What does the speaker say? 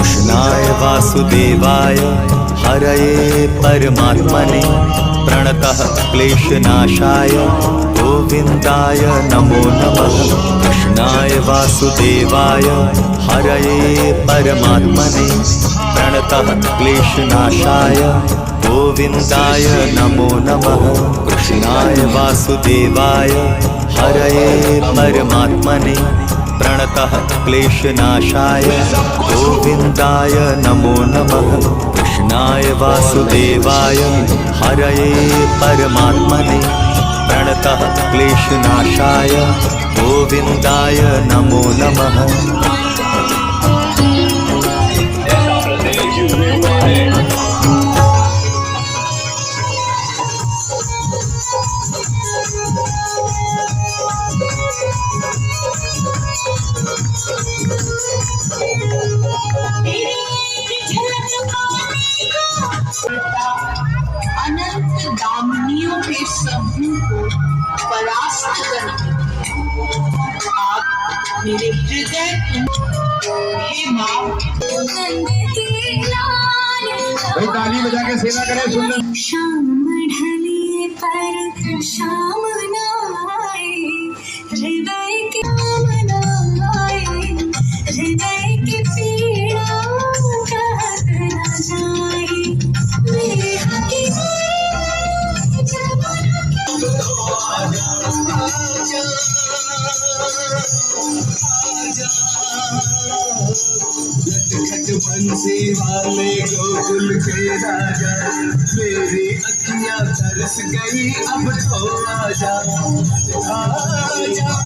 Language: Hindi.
कृष्णाय वासुदेवाय हरये परमात्मने प्रणतः क्लेशनाशाय गोविन्दाय नमो नमः। कृष्णाय वासुदेवाय हरये परमात्मने प्रणतः क्लेशनाशाय गोविन्दाय नमो नमः। कृष्णाय वासुदेवाय हरये परमात्मने प्रणतः क्लेशनाशाय गोविन्दाय नमो नमः। कृष्णाय वासुदेवाय हरये परमात्मने प्रणतः क्लेशनाशाय गोविन्दाय नमो नमः। अनंत दामनियों के समूह को परास्त करके आप मेरे हृदय हे माँ। भाई ताली बजा के सेवा करें। सुंदर शाम ढली पर शाम न आए, हृदय की शाम न आए, हृदय की पीड़ा कहत न जाए। मेरे हकी खट बंसी वाले गोकुल के राजा, मेरी अखियां तरस गई अब तो आजा आजा।